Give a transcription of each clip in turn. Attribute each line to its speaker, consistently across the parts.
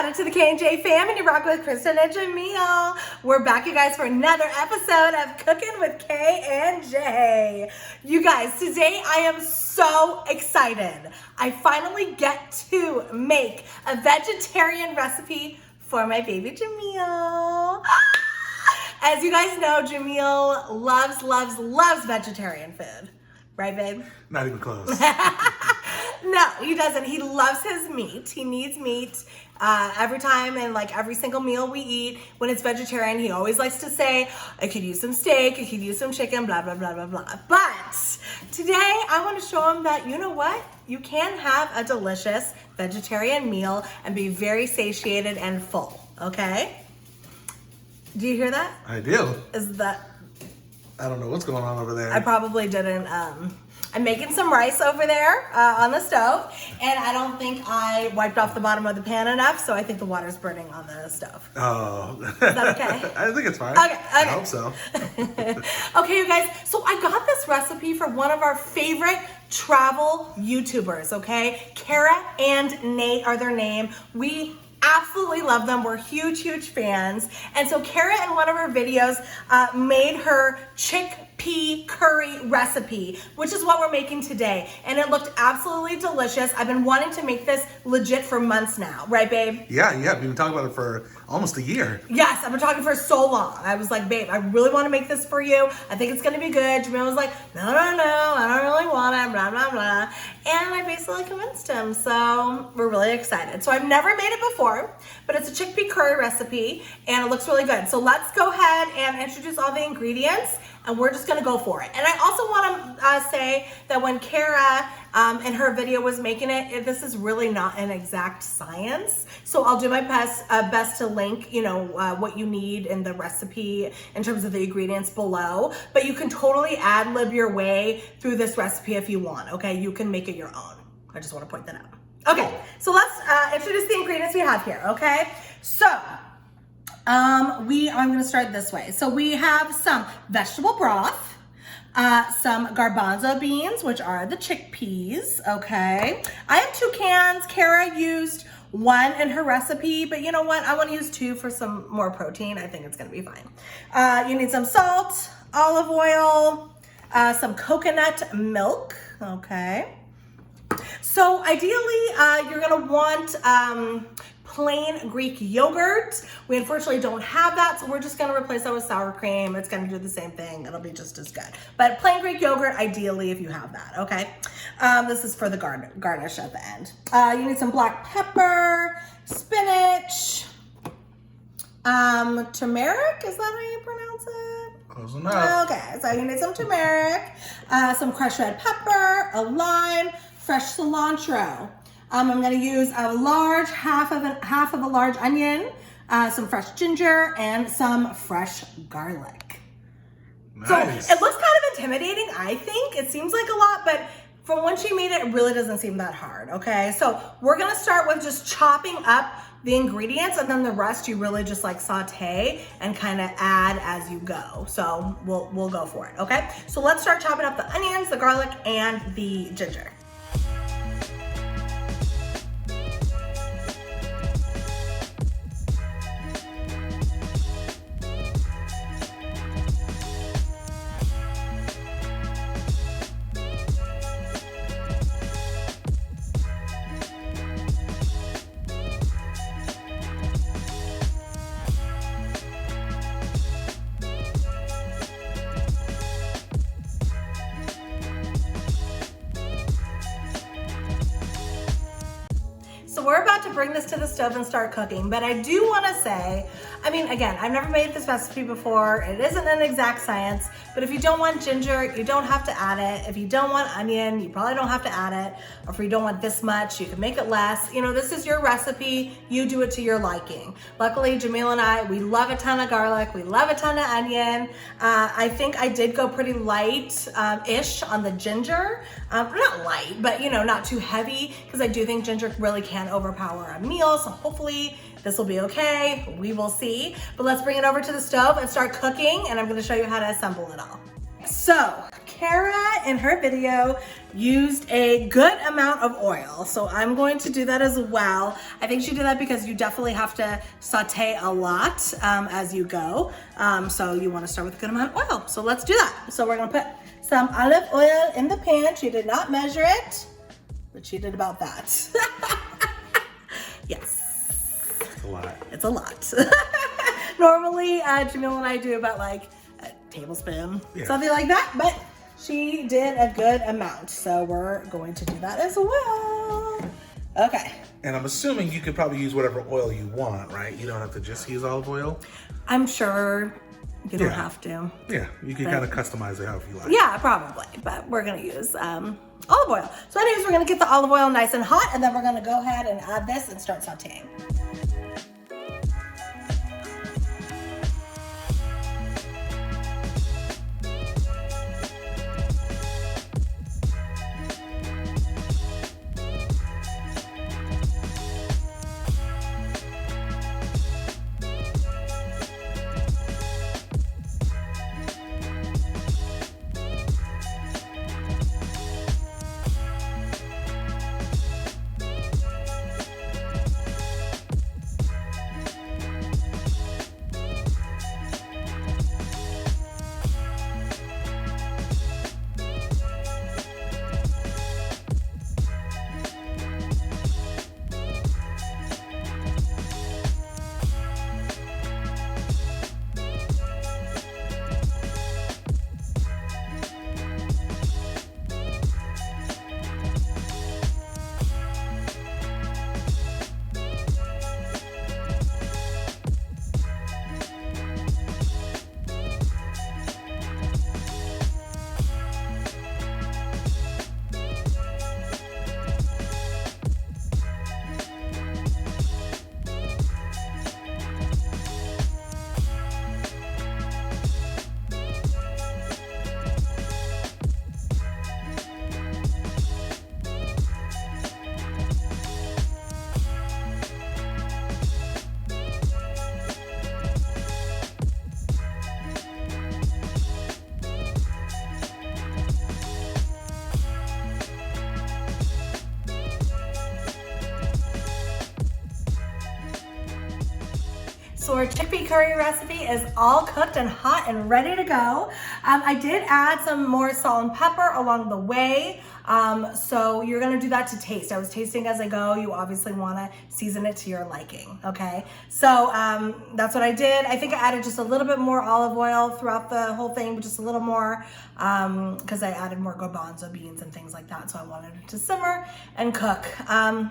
Speaker 1: Shout out to the K&J Fam, and you're rocking with Kristen and Jamil. We're back, you guys, for another episode of Cooking with K&J. You guys, today I am so excited. I finally get to make a vegetarian recipe for my baby Jamil. As you guys know, Jamil loves vegetarian food. Right, babe?
Speaker 2: Not even close.
Speaker 1: No, he doesn't. He loves his meat. He needs meat every time, and like every single meal we eat. When it's vegetarian, he always likes to say, I could use some steak, I could use some chicken, blah, blah, blah, blah, blah. But today, I want to show him that, you know what? You can have a delicious vegetarian meal and be very satiated and full, okay? Do you hear that?
Speaker 2: I do.
Speaker 1: Is that...
Speaker 2: I don't know what's going on over there.
Speaker 1: I probably didn't. I'm making some rice over there on the stove, and I don't think I wiped off the bottom of the pan enough, so I think the water's burning on the stove.
Speaker 2: Oh.
Speaker 1: Is that okay?
Speaker 2: I think it's fine.
Speaker 1: Okay.
Speaker 2: I hope so.
Speaker 1: Okay, you guys, so I got this recipe from one of our favorite travel YouTubers, okay? Kara and Nate are their name. We absolutely love them. We're huge fans. And so Kara in one of her videos made her Chick Pea Curry recipe, which is what we're making today. And it looked absolutely delicious. I've been wanting to make this legit for months now. Right, babe?
Speaker 2: Yeah. We've been talking about it for almost a year.
Speaker 1: Yes, I've been talking for so long. I was like, babe, I really want to make this for you. I think it's going to be good. Jamil was like, no, I don't really want it, blah, blah, blah. And I basically convinced him. So we're really excited. So I've never made it before, but it's a chickpea curry recipe and it looks really good. So let's go ahead and introduce all the ingredients, and we're just gonna go for it. And I also want to say that when Kara in her video was making it, this is really not an exact science. So I'll do my best to link, what you need in the recipe in terms of the ingredients below. But you can totally ad-lib your way through this recipe if you want, okay? You can make it your own. I just want to point that out. Okay, so let's introduce the ingredients we have here, okay? So, I'm gonna start this way. So we have some vegetable broth, some garbanzo beans, which are the chickpeas, okay? I have 2 cans. Kara used 1 in her recipe, but you know what? I wanna use 2 for some more protein. I think it's gonna be fine. You need some salt, olive oil, some coconut milk, okay? So ideally, you're gonna want plain Greek yogurt. We unfortunately don't have that, so we're just gonna replace that with sour cream. It's gonna do the same thing. It'll be just as good. But plain Greek yogurt, ideally, if you have that, okay? This is for the garnish at the end. You need some black pepper, spinach, turmeric, is that how you pronounce it?
Speaker 2: Close enough.
Speaker 1: Okay, so you need some turmeric, some crushed red pepper, a lime, fresh cilantro. I'm gonna use a large, half of a large onion, some fresh ginger, and some fresh garlic.
Speaker 2: Nice.
Speaker 1: So it looks kind of intimidating, I think. It seems like a lot, but from when she made it, it really doesn't seem that hard, okay? So we're gonna start with just chopping up the ingredients, and then the rest you really just like saute and kind of add as you go. So we'll go for it, okay? So let's start chopping up the onions, the garlic, and the ginger. So we're about to bring this to the stove and start cooking, but I do want to say, again, I've never made this recipe before. It isn't an exact science, but if you don't want ginger, you don't have to add it. If you don't want onion, you probably don't have to add it. Or if you don't want this much, you can make it less. This is your recipe. You do it to your liking. Luckily, Jamil and I, we love a ton of garlic. We love a ton of onion. I think I did go pretty light-ish on the ginger. Not light, but not too heavy, because I do think ginger really can overpower a meal. So hopefully this will be okay. We will see. But let's bring it over to the stove and start cooking, and I'm gonna show you how to assemble it all. So Kara in her video used a good amount of oil. So I'm going to do that as well. I think she did that because you definitely have to saute a lot as you go. So you want to start with a good amount of oil. So let's do that. So we're going to put some olive oil in the pan. She did not measure it, but she did about that. Yes.
Speaker 2: It's a lot.
Speaker 1: It's a lot. Normally, Jamil and I do about like a tablespoon, something like that, but she did a good amount. So we're going to do that as well. Okay.
Speaker 2: And I'm assuming you could probably use whatever oil you want, right? You don't have to just use olive oil.
Speaker 1: I'm sure you don't have to.
Speaker 2: Yeah, you can kind of customize it however you like.
Speaker 1: Yeah, probably, but we're gonna use olive oil. So anyways, we're gonna get the olive oil nice and hot, and then we're gonna go ahead and add this and start sauteing. So our Chick Pea Curry recipe is all cooked and hot and ready to go. I did add some more salt and pepper along the way. So you're gonna do that to taste. I was tasting as I go. You obviously wanna season it to your liking, okay? So that's what I did. I think I added just a little bit more olive oil throughout the whole thing, but just a little more because I added more garbanzo beans and things like that. So I wanted it to simmer and cook.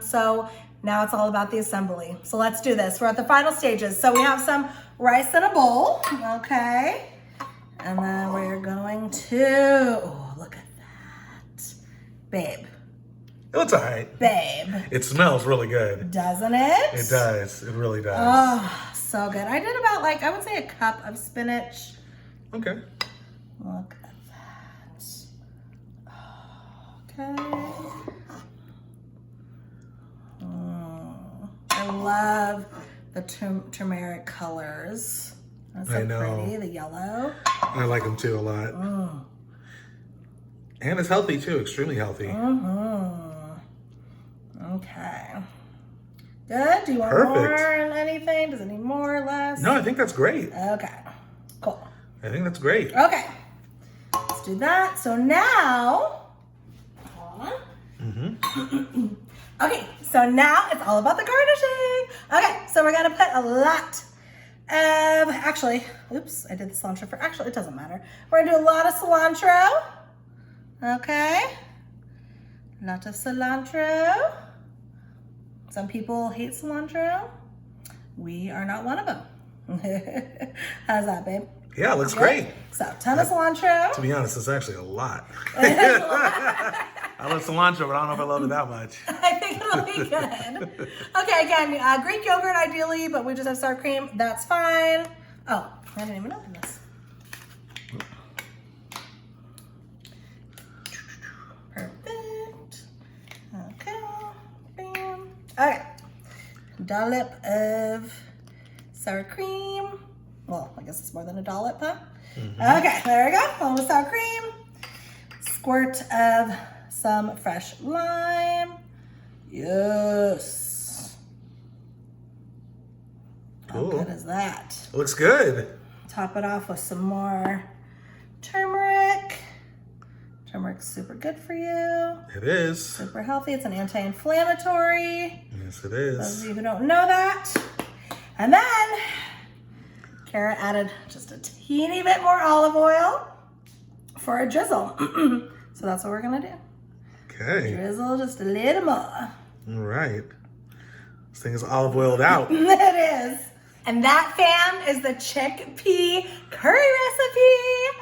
Speaker 1: So now it's all about the assembly. So let's do this. We're at the final stages. So we have some rice in a bowl, okay? And then we're going to, oh, look at that. Babe.
Speaker 2: It looks all right.
Speaker 1: Babe.
Speaker 2: It smells really good.
Speaker 1: Doesn't it?
Speaker 2: It does. It really does.
Speaker 1: Oh, so good. I did about like, I would say a cup of spinach.
Speaker 2: Okay.
Speaker 1: Look at that. Okay. I love the turmeric colors. That's so
Speaker 2: I know.
Speaker 1: pretty, the yellow.
Speaker 2: I like them too a lot. And it's healthy too, extremely healthy.
Speaker 1: Okay. Good. Do you want more on anything? Does it need more or less?
Speaker 2: No, I think that's great.
Speaker 1: Okay. Cool.
Speaker 2: I think that's great.
Speaker 1: Okay. Let's do that. So now, hold on. Okay, so now it's all about the garnishing. Okay, so we're gonna put a lot of, actually, oops, I did the cilantro for, actually, it doesn't matter. We're gonna do a lot of cilantro. Okay. A lot of cilantro. Some people hate cilantro. We are not one of them. How's that, babe?
Speaker 2: Yeah, it looks great.
Speaker 1: So, ton of cilantro.
Speaker 2: To be honest, it's actually a lot. I love cilantro, but I don't know if I love it that much.
Speaker 1: I think it'll be good. Okay, again, Greek yogurt ideally, but we just have sour cream. That's fine. Oh, I didn't even open this. Perfect. Okay. Bam. Okay. Dollop of sour cream. Well, I guess it's more than a dollop, huh? Okay, there we go. Almost sour cream. squirt of some fresh lime. Yes.
Speaker 2: Cool.
Speaker 1: How good is that?
Speaker 2: Looks good.
Speaker 1: Top it off with some more turmeric. Turmeric's super good for you.
Speaker 2: It is.
Speaker 1: Super healthy. It's an anti-inflammatory.
Speaker 2: Yes, it
Speaker 1: Those
Speaker 2: is.
Speaker 1: of you who don't know that. And then Kara added just a teeny bit more olive oil for a drizzle. So that's what we're gonna do.
Speaker 2: Okay.
Speaker 1: Drizzle just a little more.
Speaker 2: All right. This thing is olive oiled out.
Speaker 1: It is. And that, fam, is the Chick Pea Curry recipe.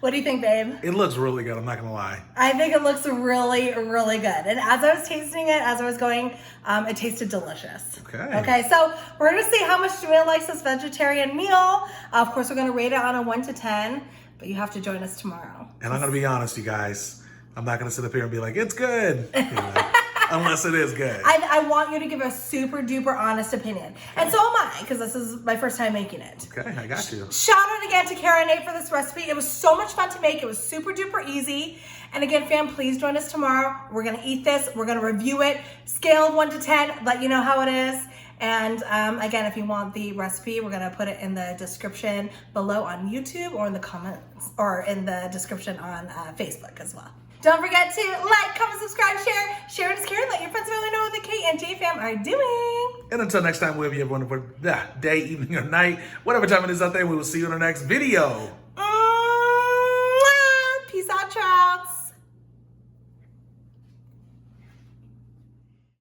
Speaker 1: What do you think, babe?
Speaker 2: It looks really good, I'm not gonna lie.
Speaker 1: I think it looks really, really good. And as I was tasting it, as I was going, it tasted delicious.
Speaker 2: Okay.
Speaker 1: Okay, so we're gonna see how much Jamil likes this vegetarian meal. Of course, we're gonna rate it on a 1 to 10, but you have to join us tomorrow.
Speaker 2: And I'm gonna be honest, you guys. I'm not gonna sit up here and be like, it's good. You know, unless it is good.
Speaker 1: I want you to give a super duper honest opinion. And so am I, because this is my first time making it.
Speaker 2: Okay, I got you.
Speaker 1: Shout out again to Kara and Nate for this recipe. It was so much fun to make. It was super duper easy. And again, fam, please join us tomorrow. We're gonna eat this. We're gonna review it. Scale of 1 to 10, let you know how it is. And again, if you want the recipe, we're gonna put it in the description below on YouTube or in the comments or in the description on Facebook as well. Don't forget to like, comment, subscribe, share and share, and let your friends really know what the K&J fam are doing.
Speaker 2: And until next time, wherever you have a wonderful day, evening, or night, whatever time it is out there, we will see you in the next video.